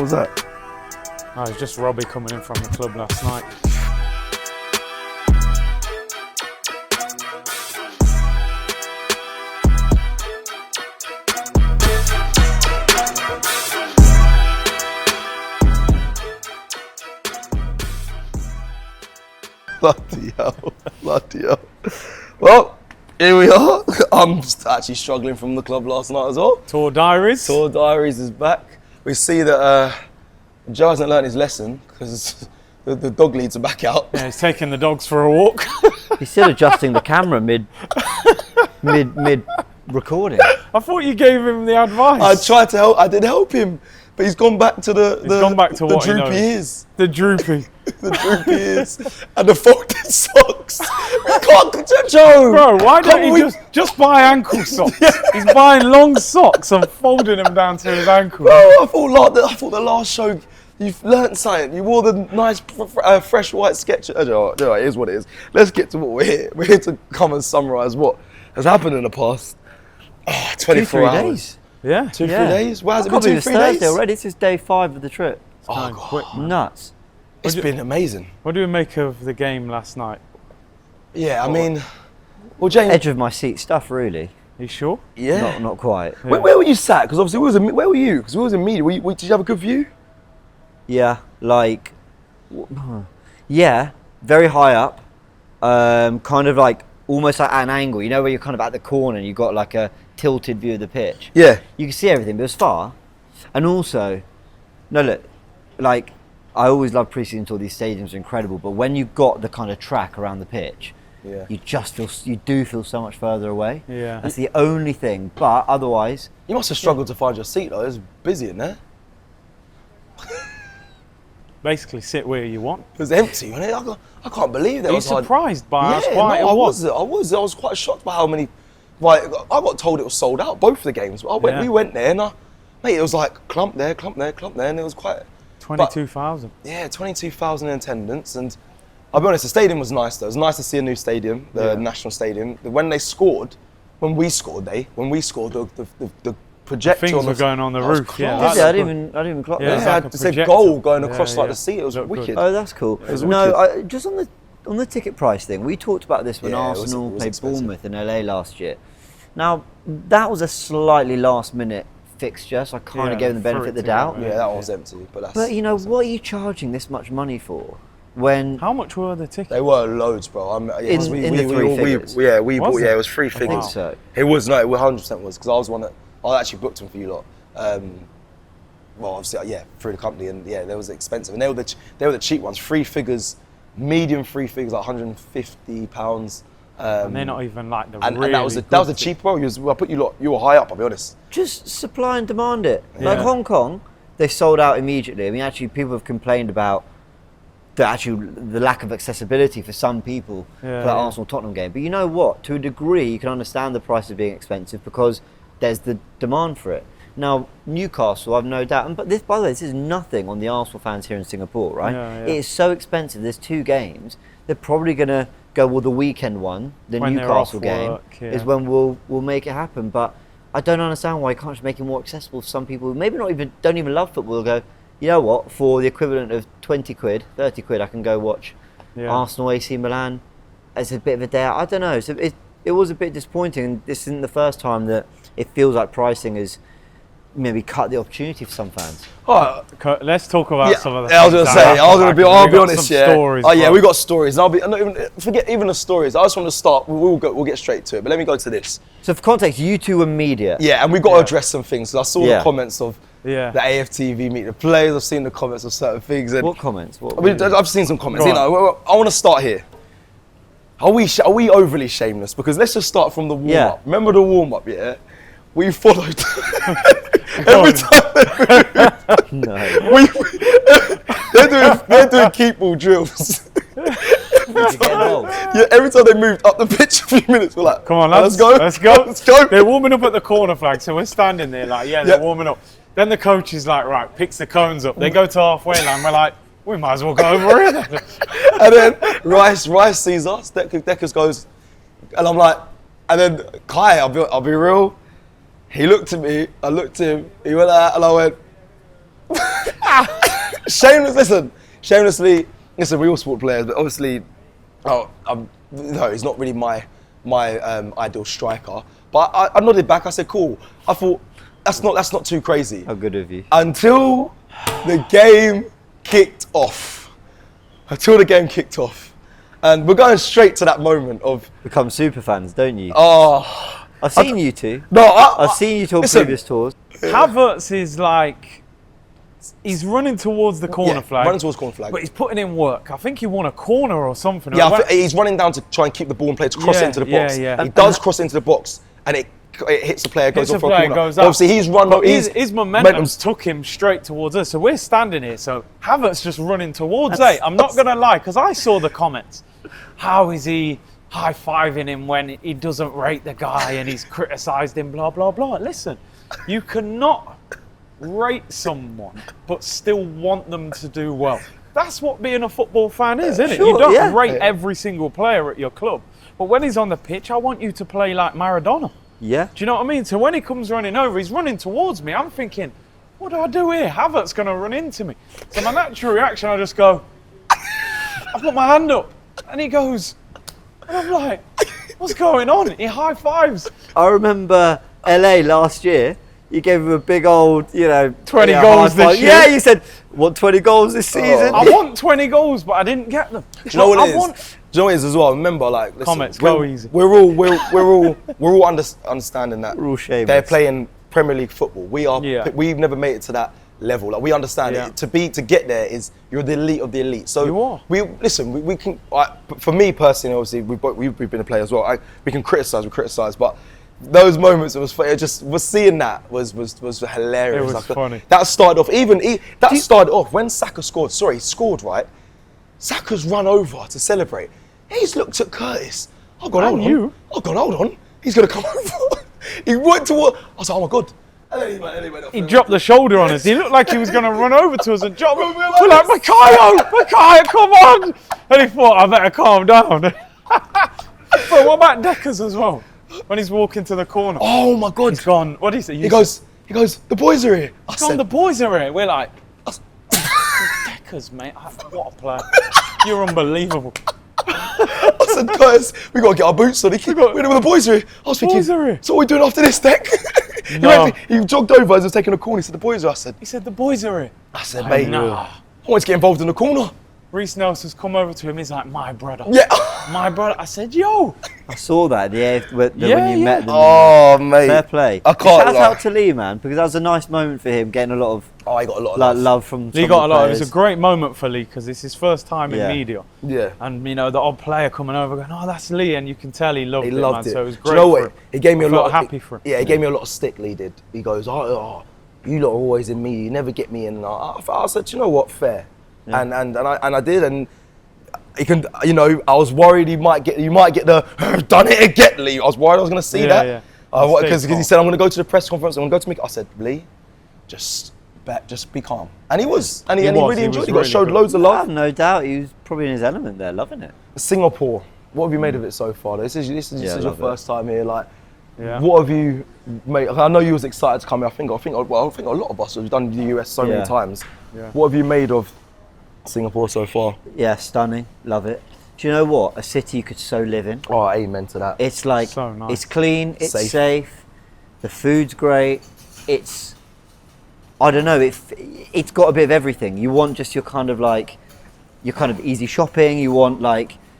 was that? Oh, it was just Robbie coming in from the club last night. Bloody hell. Well, here we are. I'm actually struggling from the club last night as well. Tour Diaries. Tour Diaries is back. We see that Joe hasn't learned his lesson because the dog leads are back out. Yeah, he's taking the dogs for a walk. He's still adjusting the camera mid recording. I thought you gave him the advice. I tried to help. I did help him, but he's gone back to the what he droopy knows. ears. The droopy. The droopy ears and the folded socks. We can't, Joe. Bro, why don't you just buy ankle socks? He's buying long socks and folding them down to his ankle. Bro, I thought the last show you've learnt something. You wore the nice fresh white sketch. It is what it is. Let's get to what we're here. We're here to come and summarise what has happened in the past 24 hours. Days. Yeah. 2-3 days? Why has it been Probably 2-3 days? Thursday already. This is day 5 of the trip. Oh, God. Nuts. It's been amazing. What do we make of the game last night? Yeah, I mean, well, James. Edge of my seat stuff, really. You sure? Yeah. Not quite. Yeah. Where were you sat? Because obviously, where were you? Because we was in media. Did you have a good view? Yeah, like, yeah, very high up, kind of like almost like at an angle. You know where you're kind of at the corner and you've got like a tilted view of the pitch. Yeah. You can see everything, but it was far. And also, no, look, like, I always love pre-season tour. These stadiums are incredible, but when you've got the kind of track around the pitch, Yeah. you do feel so much further away. Yeah. That's the only thing. But otherwise, You must have struggled to find your seat though. It was busy in there. Basically, sit where you want. It was empty, wasn't it? I can't believe that. Are you surprised by how quiet it was? I was quite shocked by how many. Like, I got told it was sold out both of the games. We went there, and mate, it was like clump there, and it was quite. 22,000. Yeah, 22,000 in attendance, and I'll be honest, the stadium was nice though. It was nice to see a new stadium, the National Stadium. When we scored, the projector Things were going on the roof. class. Yeah, I didn't even clock Yeah, that. it's Yeah, like a it said projector. goal going across Yeah, the seat. It was Looked good. wicked. Oh, that's cool. was No, just on the ticket price thing, we talked about this when Yeah, it was Arsenal played expensive. Bournemouth in LA last year. Now, that was a slightly last minute fixture, so I kind of gave them the benefit of the doubt. Yeah, that one was empty, but that's. But you know, what are you charging this much money for? When How much were the tickets? They were loads, bro. In the three figures. We Was bought. it? Yeah, it was 3 I figures. think so. It was 100% was because I was one that I actually booked them for you lot. Well, obviously, yeah, through the company, and yeah, they was expensive, and they were the cheap ones. 3 figures, medium 3 figures, like £150. And they're not even like the And really that was a good cheap bro. I put you lot. You were high up. I'll be honest. just supply and demand it. Like Yeah. Hong Kong, they sold out immediately. I mean, actually, people have complained about the lack of accessibility for some people for that Arsenal-Tottenham game. But you know what? To a degree, you can understand the price of being expensive because there's the demand for it. Now, Newcastle, I've no doubt. But by the way, this is nothing on the Arsenal fans here in Singapore, right? Yeah, yeah. It is so expensive. There's 2 games. They're probably going to go, well, the weekend one, the When they're Newcastle off game, work, yeah. is when we'll make it happen. But I don't understand why you can't just make it more accessible for some people who maybe don't even love football. They'll go, you know what, for the equivalent of 20 quid, 30 quid, I can go watch Arsenal, AC Milan as a bit of a day out. I don't know. So it was a bit disappointing. This isn't the first time that it feels like pricing has maybe cut the opportunity for some fans. All right. Let's talk about some of the I was things gonna that say. happened. I'll We be got honest. some Yeah. Stories, Oh yeah, bro. we got stories. And forget even the stories. I just want to start. We'll get straight to it. But let me go to this. So for context, you two were media. Yeah, and we've got to address some things. 'Cause I saw the comments of Yeah. the AFTV meet the players. I've seen the comments of certain things. And What comments? I've seen some comments. Go You know, I want to start here. Are we overly shameless? Because let's just start from the warm Yeah. up. Remember the warm up? Yeah. We followed every time. No. They're doing keep ball drills. Yeah, every time they moved up the pitch a few minutes, we're like, Come on, let's go. Let's go. Let's go. They're warming up at the corner flag, so we're standing there like, they're warming up. Then the coach is like, right, picks the cones up. They go to halfway line. We're like, we might as well go over here. And then Rice sees us. Deckers goes, and I'm like, and then Kai, I'll be real. He looked at me. I looked at him. He went out, and I went, Shamelessly, listen, we all sport players, but obviously, no, he's not really my ideal striker. But I nodded back, I said, cool. I thought, that's not too crazy. How good of you. Until the game kicked off. And we're going straight to that moment of... Become super fans, don't you? Oh... I've seen you two. No, I've seen you to previous tours. Havertz is like, he's running towards the corner flag. Running towards corner flag. But he's putting in work. I think he won a corner or something. Yeah, he's running down to try and keep the ball in play to cross into the box. He does cross into the box, and it hits the player, goes off for a corner. Obviously, he's run. His momentum took him straight towards us. So we're standing here. So Havertz just running towards it. I'm not going to lie, because I saw the comments. How is he high-fiving him when he doesn't rate the guy and he's criticised him, blah, blah, blah. Listen, you cannot rate someone but still want them to do well. That's what being a football fan is, isn't it? You don't rate every single player at your club. But when he's on the pitch, I want you to play like Maradona. Yeah. Do you know what I mean? So when he comes running over, he's running towards me. I'm thinking, what do I do here? Havertz's going to run into me. So my natural reaction, I just go, I put my hand up and he goes... And I'm like, what's going on? He high fives. I remember LA last year. You gave him a big old, 20 goals this year. Yeah, you said, want 20 goals this season? I want 20 goals, but I didn't get them. Do you know what it is? Do you know what it is as well? Remember, like, listen, comments go easy. We're all understanding that we're all shameless. They're playing Premier League football. We've never made it to that level. Like, we understand it. To get there is you're the elite of the elite. So you are. We can. For me personally, obviously, we've been a player as well. We can criticize, but those moments, we're seeing that was hilarious. It was funny. That started off when Saka scored. Sorry, he scored, right? Saka's run over to celebrate. He's looked at Curtis. Hold on. He's gonna come over. He went toward. I was like, oh my god. He dropped the shoulder on us. He looked like he was going to run over to us and drop. We're like, Makayo, come on! And he thought, I better calm down. But what about Deckers as well? When he's walking to the corner. Oh my god! He's gone. What did he say? He goes. The boys are here. The boys are here. We're like, Deckers, mate. What a player! You're unbelievable. I said, guys, we got to get our boots on. The boys are here. I was thinking, so what are we doing after this, Deck? He jogged over as he was taking a corner. He said, the boys are here. He said, the boys are here. I said, mate, I want to get involved in the corner. Reece Nelson's come over to him. He's like, my brother. Yeah. My brother. I said, yo. I saw that when you met them. Oh, mate. Fair play. I can't Shout out to Lee, man, because that was a nice moment for him, getting a lot of. Oh, he got a lot of love from. He got a lot. It was a great moment for Lee because it's his first time in media. Yeah. And the odd player coming over going, oh, that's Lee, and you can tell he loved it. So it was great. Do you know what? He gave me a lot. Happy for him. Yeah, he gave me a lot of stick. Lee did. He goes, oh, you lot are always in me. You never get me in. And I said, you know what? Fair. Yeah. And I did. And he can, I was worried you might get the done it again, Lee. I was worried I was going to see that. Yeah. Because he said, I'm going to go to the press conference. I'm going to go to Mick. I said, Lee, just be calm. And he was. And he really enjoyed it. He showed loads of love. I have no doubt he was probably in his element there, loving it. Singapore, what have you made of it so far? This is your first time here. Like, what have you made? I know you was excited to come here. I think a lot of us have done the US so many times. Yeah. What have you made of Singapore so far? Yeah, stunning. Love it. Do you know what? A city you could so live in. Oh, amen to that. It's like, so nice. It's clean, it's safe, the food's great, I don't know, it's got a bit of everything. You want just your kind of easy shopping, you want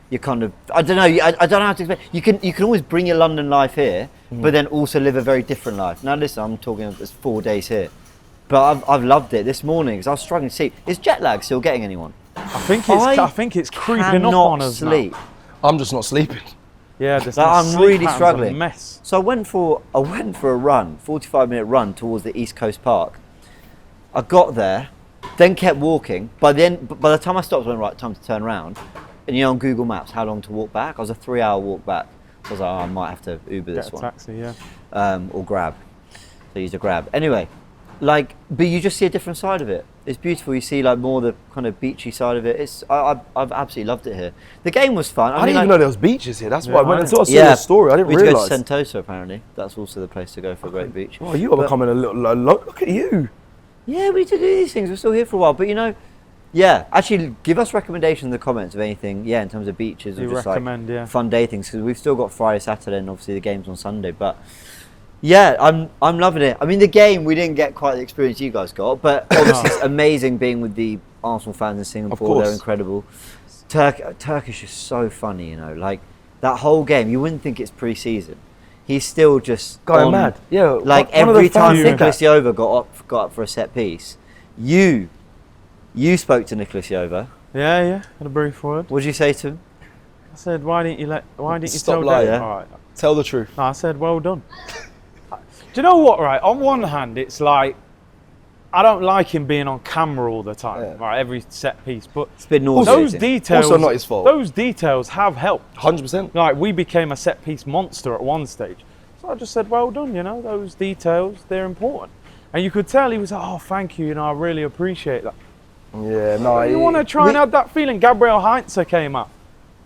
your kind of, I don't know how to explain. You can always bring your London life here, but then also live a very different life. Now listen, I'm talking about 4 days here. But I've loved it this morning because I was struggling to sleep. Is jet lag still getting anyone? I think it's creeping up on us now. I'm just not sleeping. Yeah, I'm really struggling. A mess. So I went for a run, 45-minute run towards the East Coast Park. I got there, then kept walking. By the time I stopped, I went, right, time to turn around. And on Google Maps, how long to walk back? I was a 3-hour walk back. I was like, I might have to Uber this one. Taxi, yeah. Or Grab. So I used a Grab. Anyway. But you just see a different side of it. It's beautiful. You see more the kind of beachy side of it. I've absolutely loved it here. The game was fun. I didn't even know there was beaches here. That's why when I saw the story, I didn't realise. We had to go to Sentosa apparently. That's also the place to go for a great beach. Oh, you are becoming a little look at you. Yeah, we need to do these things. We're still here for a while, but yeah. Actually, give us recommendations in the comments of anything. Yeah, in terms of beaches or just fun day things, because we've still got Friday, Saturday, and obviously the games on Sunday. But yeah, I'm loving it. I mean, the game we didn't get quite the experience you guys got, but obviously it's amazing being with the Arsenal fans in Singapore. They're incredible. Turkish is so funny, like that whole game. You wouldn't think it's pre-season. He's still just going mad. Yeah, like every time Nicolas Jova got up for a set piece, you spoke to Nicolas Jova. Yeah, had a brief word. What did you say to him? I said, why didn't you stop tell lying? Dave? All right. Tell the truth. No, I said, well done. Do you know what, right? On one hand, it's like, I don't like him being on camera all the time, right? Every set piece, but it's a bit nauseating. Those details, also not his fault. Those details have helped. 100%. Like, we became a set piece monster at one stage. So I just said, well done, those details, they're important. And you could tell he was like, oh, thank you, I really appreciate that. Yeah, no. You want to try and have that feeling. Gabriel Heinze came up.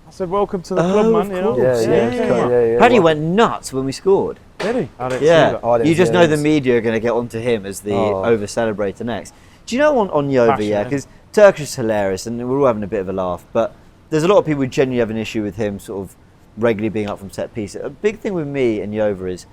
I said, welcome to the club, man. Yeah. Paddy went nuts when we scored. Did he? I didn't see that. You just know the media are going to get onto him as the over-celebrator next. Do you know on Jova, because Turkish is hilarious and we're all having a bit of a laugh, but there's a lot of people who genuinely have an issue with him sort of regularly being up from set piece. A big thing with me and Jova is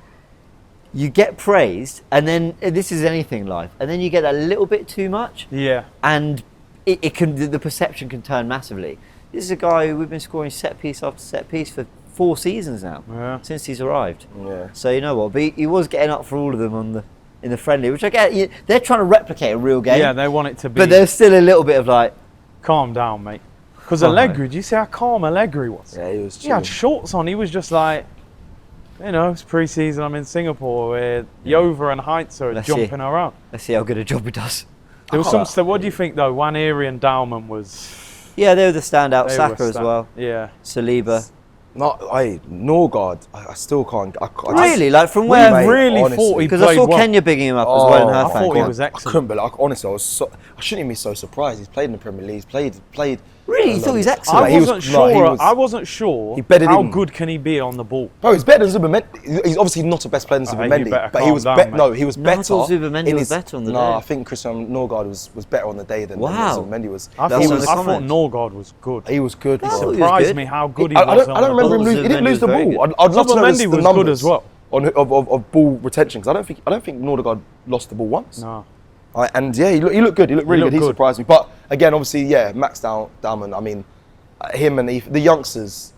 you get praised, and then this is anything in life, and then you get that little bit too much. Yeah. And the perception can turn massively. This is a guy who we've been scoring set piece after set piece for 4 seasons now, since he's arrived. Yeah. So you know what? But he was getting up for all of them in the friendly, which I get. They're trying to replicate a real game. Yeah, they want it to be. But there's still a little bit of like, calm down, mate. Because Allegri, do you see how calm Allegri was? Yeah, he was. He had shorts on. He was just like, it's pre-season. I'm in Singapore where Jova and Heinze are jumping around. Let's see how good a job he does. There was some stuff. What do you think though? Waneri and Dauman was. Yeah, they were the standout. Saka as well. Yeah. Saliba. Norgard, I still can't. Really? Like from where? I really thought he played because I saw well. Kenya bigging him up as well in her I thought he was excellent. I couldn't believe. Honestly, I shouldn't even be so surprised. He's played in the Premier League. He's played. Really? You thought he was excellent? I wasn't sure how good can he be on the ball. Bro, he's better than Zubimendi. He's obviously not the best player than Zubimendi, but he was better. No, he was better. I thought Zubimendi was better on the day. No, I think Christian Norgard was better on the day than Zubimendi was. I thought Norgard was good. He was good. It surprised me how good he was. I don't remember him losing. He didn't lose the ball. I'd love to know the numbers good as well of ball retention, because I don't think Norgard lost the ball once. No. And yeah, he looked good. He looked really good. He surprised me. But again, obviously, Max Dauman. I mean, him and the youngsters,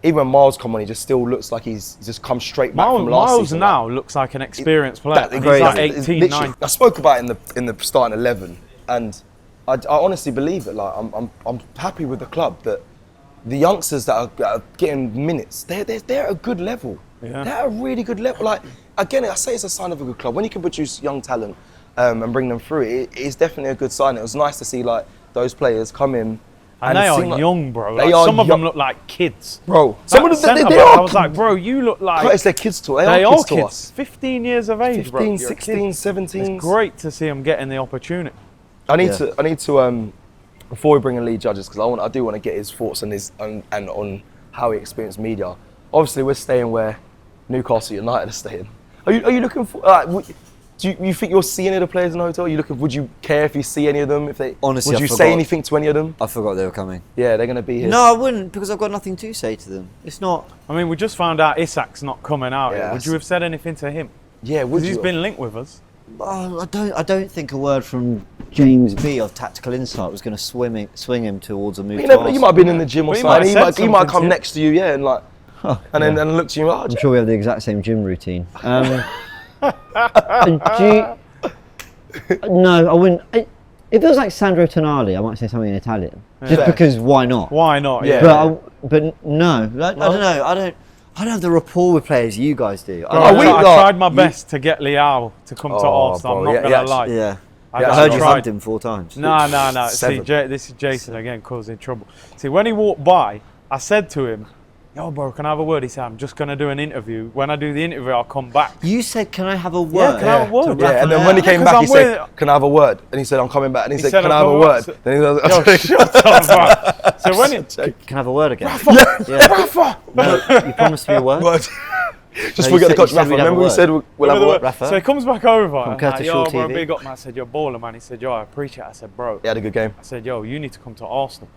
even when Miles come on, he just still looks like he's just come straight back from last season. Miles now looks like an experienced player. He's like 18, 19. I spoke about it in the starting 11, and I honestly believe it. Like I'm happy with the club that the youngsters that are getting minutes, they're at a good level. Yeah. They're at a really good level. Like again, I say it's a sign of a good club when you can produce young talent and bring them through. It is definitely a good sign. It was nice to see like those players come in. And they are young, bro. Like, some of them look like kids. Bro, some of them, they are. I was like, bro, you look like... It's their kids to us. They are kids. 15 years of age, 15, 16, 17. It's great to see them getting the opportunity. I need to before we bring in lead judges, because I do want to get his thoughts on and on how he experienced media. Obviously, we're staying where Newcastle United are staying. Are you looking for... do you think you'll see any of the players in the hotel? Would you care if you see any of them? Honestly, would you say anything to any of them? I forgot they were coming. Yeah, they're going to be here. No, I wouldn't, because I've got nothing to say to them. It's not. I mean, we just found out Isak's not coming out. Yeah, would you have said anything to him? Yeah, would you? He's been linked with us. I don't think a word from James B of Tactical Insight was going to swing him towards a move. You might have been in the gym or something. He might come next to you, and like, and look to you. I'm sure we have the exact same gym routine. No, I wouldn't. If it was like Sandro Tonali, I might say something in Italian, just because why not? Why not? Yeah. But no, I don't know. I don't have the rapport with players you guys do. I tried my best to get Liao to come to Arsenal. I'm not gonna lie. Yeah. I heard you hugged him 4 times. No. See, this is Jason again causing trouble. See, when he walked by, I said to him, "Yo, bro, can I have a word?" He said, "I'm just going to do an interview. When I do the interview, I'll come back." You said, "Can I have a word?" Yeah, can I have a word? Yeah, and then when he came back, he said, "Can I have a word?" And he said, "I'm coming back." And he said, "Can I have a word?" Then he said, "Shut up, man." So when can I have a word again? Rafa! No, you promised me a word. Just No, forget the you coach said Rafa. we'd have a Remember we word. said we'll have a word? Rafa? So he comes back over. And Curtis like, yo, Shaw bro, TV. big up, man. I said, you're baller, man. He said, yo, I appreciate it. I said, bro. He had a good game. I said, yo, you need to come to Arsenal.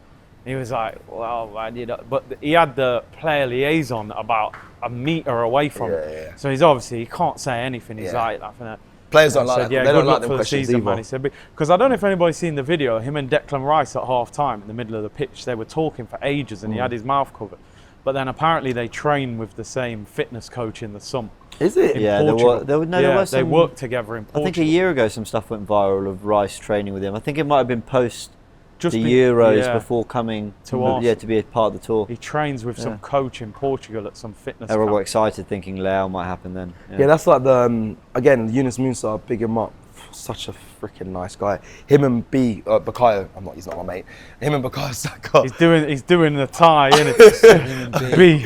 He was like, well, I did. But he had the player liaison about a metre away from him. Yeah. So he's obviously, he can't say anything. He's Yeah. like laughing at. Players don't I like said, that. yeah, They good don't like luck them for the questions season, either. man. He said, because I don't know if anybody's seen the video. Him and Declan Rice at half time in the middle of the pitch, they were talking for ages, and he had his mouth covered. But then apparently they train with the same fitness coach in the summer. Is it? In Yeah, Portugal. there were they some, work together in I Portugal. think a year ago some stuff went viral of Rice training with him. I think it might have been post Just the be- Euros yeah. before coming To Arsenal. to be a part of the tour. He trains with some coach in Portugal at some fitness Everyone were camp. excited thinking Leao might happen then. Yeah, that's like the again Yunus Musa, big him up. Such a freaking nice guy. Him and Bukayo. He's not my mate. Him and Bukayo Saka. He's doing the tie, innit? B.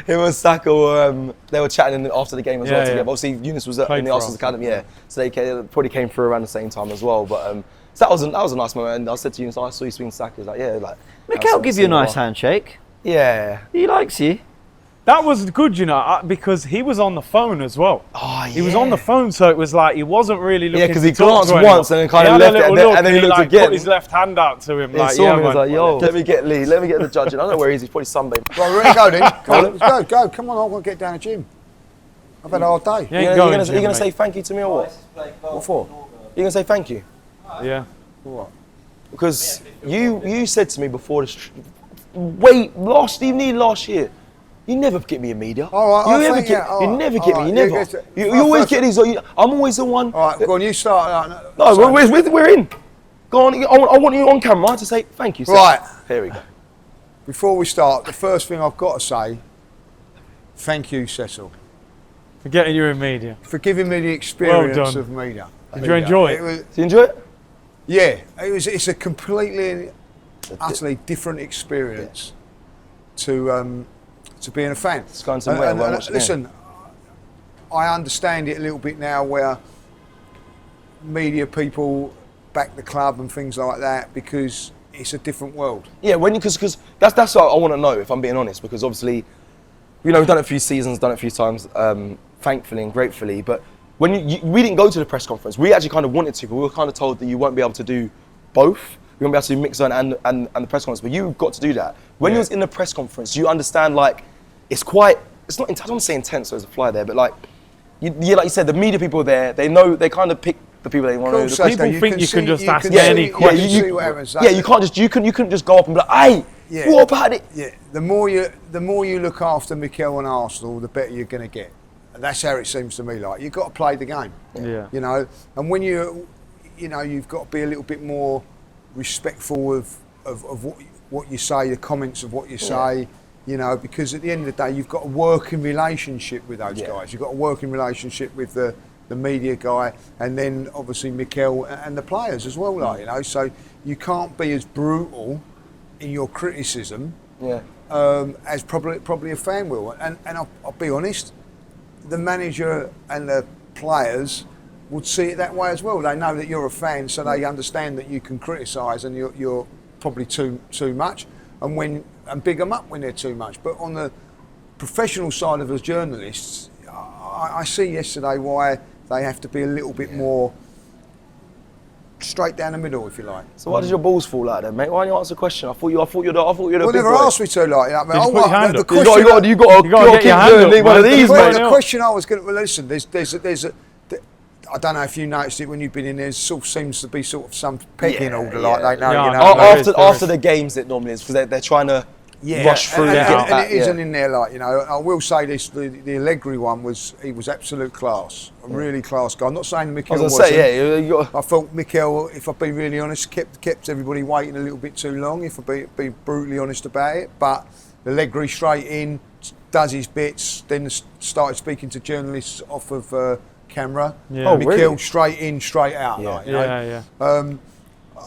Him and Saka were they were chatting after the game as well Yeah, together. yeah. Obviously Yunus was Played in the for Arsenal Arsenal, academy, yeah. So they probably came through around the same time as well. But so that was a nice moment. And I said to Yunus, I saw you speaking to Saka. He was like, yeah, like. Mikel give you a nice handshake. Yeah. He likes you. That was good, you know, because he was on the phone as well. Oh, He was on the phone, so it was like he wasn't really looking. Yeah, 'cause he to talk glanced to anyone. once and then kinda He had a left it, little and then- look, and then he looked like, again. Put his left hand out to him, He like, saw yeah, me, he was man. like, yo, let me get Lee, let me get the judge. I don't know where he is, he's probably sunbathing. Right, we're ready to go then. Come on, let's go. Come on, I've got to get down the gym. I've had a hard day. You ain't You're going, gonna Jim, say mate. thank you to me or what? What for? You're gonna say thank you? Yeah. What? Because you said to me before this, last year, you never get me in media. All right, you I'll never thank get, you. All you right, never all get me. right, You yeah, never. good. You always get these. I'm always the one. All right, go on, you start. No, we're in. Go on. I want you on camera to say thank you. Sir. Right. Here we go. Before we start, the first thing I've got to say, thank you, Cecil, For getting you in media. for giving me the experience Well done. of media. Did you enjoy it? was, Did you enjoy it? yeah, it's a completely, utterly different experience to being a fan. It's going somewhere. And, Well, watch it listen, I understand it a little bit now where media people back the club and things like that because it's a different world. Yeah, because that's what I want to know, if I'm being honest, because obviously, you know, we've done it a few seasons, done it a few times, thankfully and gratefully, but when we didn't go to the press conference, we actually kind of wanted to, but we were kind of told that you won't be able to do both. You won't be able to do mix zone and the press conference, but you got to do that. When you was in the press conference, you understand, like, it's not, I don't want to say intense, so there's a fly there, but like you said, the media people there, they know, they kind of pick the people they want to. Cool, People you think can you can see- just you ask can any see- question. you can see whatever's Yeah, you can't just, you couldn't just go up and be like, hey, Yeah. what about it? Yeah, the more you look after Mikel and Arsenal, the better you're going to get. And that's how it seems to me. Like you've got to play the game. Yeah. You know, and when you've got to be a little bit more respectful of what you say, the comments of what you say. You know, because at the end of the day, you've got a working relationship with those guys. You've got a working relationship with the media guy, and then obviously Mikel and the players as well. Like, you know, so you can't be as brutal in your criticism as probably a fan will. And I'll be honest, the manager and the players would see it that way as well. They know that you're a fan, so they understand that you can criticise and you're probably too much, and big them up when they're too much. But on the professional side of us journalists, I see yesterday why they have to be a little bit more straight down the middle, if you like. So why does your balls fall out then, mate? Why don't you answer the question? I thought you'd the Well, big never boy. asked me to, like, you know, I mean, Just put your hand the up. question, You got to get your hand up, need one of man. these, Well, mate. the question I was going to, well, listen, there's a, I don't know if you noticed it when you've been in there, sort of seems to be sort of some pegging order, like they know, Yeah, you I know. know. There is. After the games, it normally is, because they're trying to rush through and, and get and back. it isn't in there, like, you know. I will say this: the Allegri one was absolute class, a really class guy. I'm not saying Mikel I was wasn't. going to say, you got I felt Mikel, if I've been really honest, kept everybody waiting a little bit too long, if I be brutally honest about it. But Allegri straight in, does his bits, then started speaking to journalists off of camera. Yeah. Oh, Mikel really? straight in, straight out. Yeah. Like, you know. Yeah.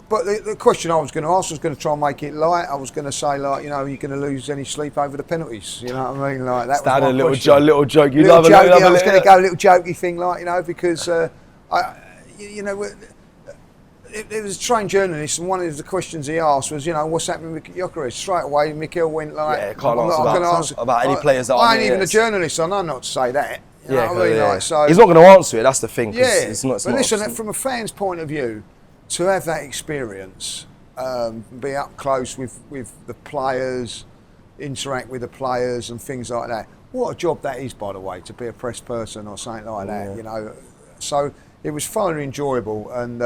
But the question I was going to ask was going to try and make it light. I was going to say, like, you know, are you going to lose any sleep over the penalties? You know what I mean? Like, that Stand was a my little joke. You little love a jokey, little. I was going to go a little jokey thing, like, you know, because There was a trained journalist, and one of the questions he asked was, what's happening with Gyökeres? Straight away, Mikel went like, Yeah, can't answer about any players that I ain't even a journalist, I know not to say that. You know what I mean? Like, so, he's not going to answer it. That's the thing. Yeah, it's not, but listen, from a fan's point of view, to have that experience, be up close with the players, interact with the players and things like that. What a job that is, by the way, to be a press person or something like that. So it was thoroughly enjoyable, and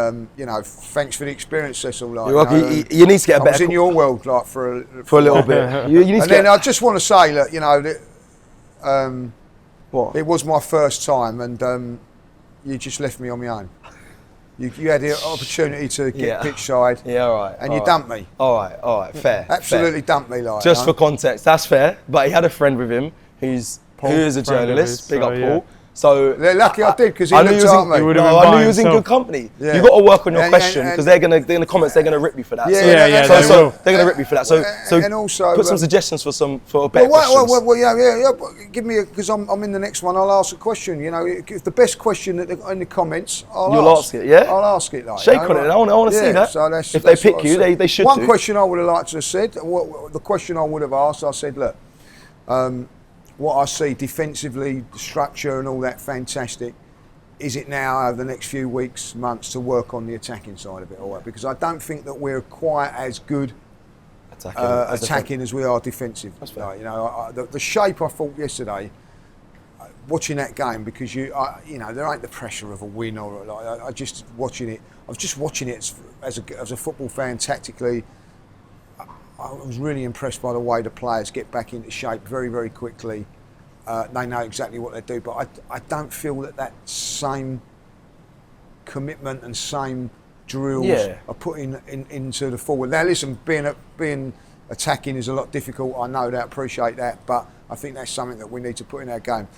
thanks for the experience, Cecil. Like, you need to get a better. I was in your world like for a little bit. You need and then I just want to say that what? It was my first time, and you just left me on my own. You had the opportunity to get pitch side. Yeah, all right. And you dumped me. All right, fair. Absolutely dumped me, like. Just for context, that's fair. But he had a friend with him who is a journalist. Big up Paul. Yeah. So they're lucky I did, because he looked at me. I knew he was in good company. Yeah. You got to work on your question, because they're gonna in the comments they're gonna rip you for that. So they're gonna rip you for that. So and also put some suggestions for a better questions. Well, yeah. Give me because I'm in the next one. I'll ask a question. If the best question in the comments, You'll ask it. Yeah. I'll ask it. Like, shake on it. I want to see that. So if they pick you, they should. One question I would have liked to have said. The question I would have asked, I said, look. What I see defensively, the structure and all that, fantastic. Is it now over the next few weeks, months, to work on the attacking side of it all right? Because I don't think that we're quite as good attacking as we are defensive. Like, the shape I thought yesterday, watching that game, because there ain't the pressure of a win or like I just watching it. I was just watching it as a football fan tactically. I was really impressed by the way the players get back into shape very, very quickly. They know exactly what they do, but I don't feel that same commitment and same drills are put into the forward. Now, listen, being attacking is a lot difficult. I know that, appreciate that, but I think that's something that we need to put in our game.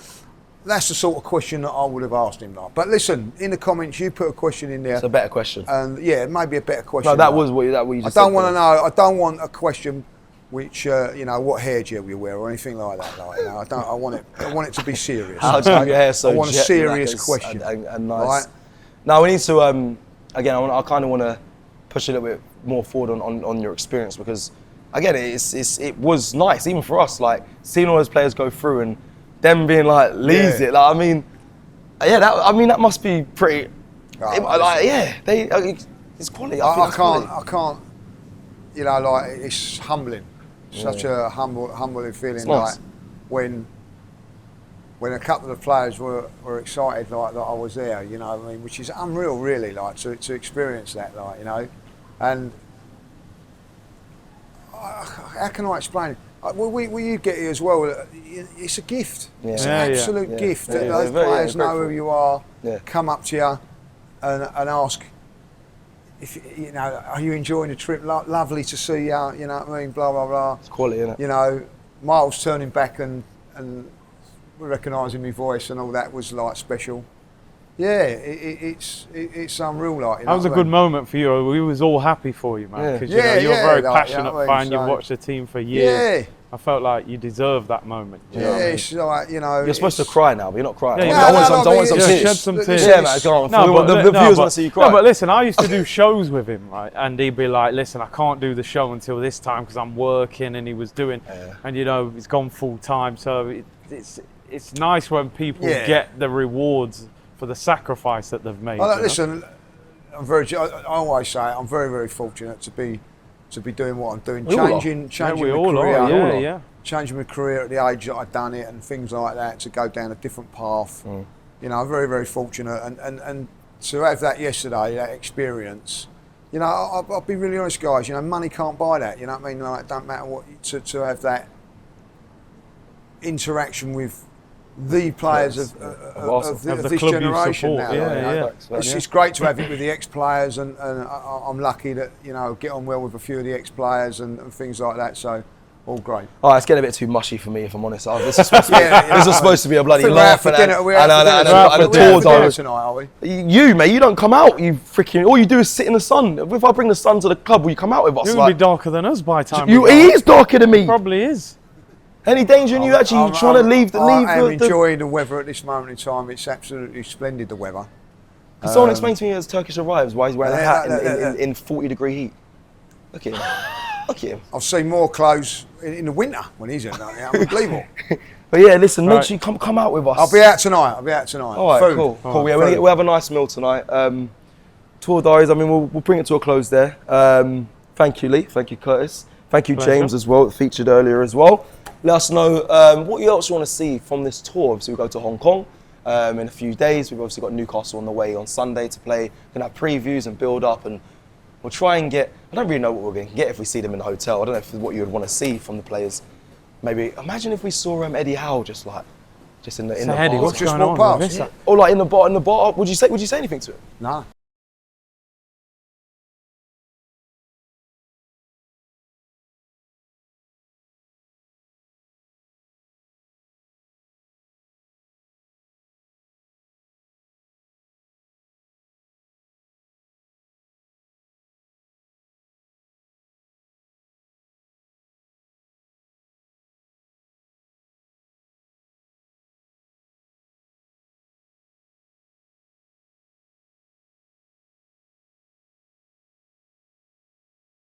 That's the sort of question that I would have asked him. Like. But listen, in the comments, you put a question in there. It's a better question. And maybe a better question. No, that was what you just said. I don't want to know. I don't want a question which what hair gel you wear or anything like that. Like, I want it to be serious. How do you have your hair so I want a serious question. And nice. Right? Now we need to again. I kind of want to push a little bit more forward on your experience, because again, it was nice even for us. Like seeing all those players go through and them being like leads it. Like that must be pretty. It's quality. I can't. It's humbling. Such a humbling feeling. Nice. Like when a couple of the players were excited, like that I was there. You know what I mean? Which is unreal, really. Like to experience that, and how can I explain it? Will you get it as well? It's a gift. Yeah. It's an absolute gift that those players know who you are, come up to you and ask, if are you enjoying the trip? Lovely to see you. You know what I mean? Blah blah blah. It's quality, isn't it? Miles turning back and recognising my voice and all that was like special. Yeah, it's unreal. Like, that was a good moment for you. We was all happy for you, man, because you're a very passionate fan. You've watched the team for years. Yeah. I felt like you deserved that moment. It's like, You're supposed to cry now, but you're not crying. Yeah, I want some tears. Shed some tears. Yeah, man, go on. The viewers want to see you cry. No, but listen, I used to do shows with him, right? And he'd be like, listen, I can't do the show until this time because I'm working, and he was doing, and he's gone full time. So it's nice when people get the rewards for the sacrifice that they've made. Listen, I always say I'm very, very fortunate to be doing what I'm doing, changing my career, changing my career at the age that I've done it, and things like that, to go down a different path. I'm very, very fortunate, and to have that yesterday, that experience. I'll be really honest, guys. Money can't buy that. You know what I mean? Like, it don't matter what to have that interaction with the players of this generation now. It's great to have it with the ex-players, and I'm lucky that get on well with a few of the ex-players and things like that. So all great. Oh, it's getting a bit too mushy for me, if I'm honest. This is supposed to be a bloody laugh and a tour tonight, are we? You, mate, you don't come out. You freaking all you do is sit in the sun. If I bring the sun to the club, will you come out with us? You're gonna be darker than us by the time. He is darker than me. Probably is. Any danger in you actually trying to leave? I am enjoying the weather at this moment in time. It's absolutely splendid, the weather. Can someone explain to me as Turkish arrives why he's wearing a hat in 40-degree heat? Look at him. Look at him. I've seen more clothes in the winter when he's in there. Unbelievable. But yeah, listen, make sure you come out with us. I'll be out tonight. All right, cool. Yeah, we'll have a nice meal tonight. Tour Diaries, I mean, we'll bring it to a close there. Thank you, Lee. Thank you, Curtis. Thank you, James, as well, featured earlier as well. Let us know what else you want to see from this tour. Obviously, we go to Hong Kong in a few days. We've obviously got Newcastle on the way on Sunday to play. We're going to have previews and build up, and we'll try and get, I don't really know what we're going to get if we see them in the hotel. I don't know if what you would want to see from the players. Maybe, imagine if we saw Eddie Howe just in the Eddie, what's going on? Or like in the bar. Would you say anything to him? No.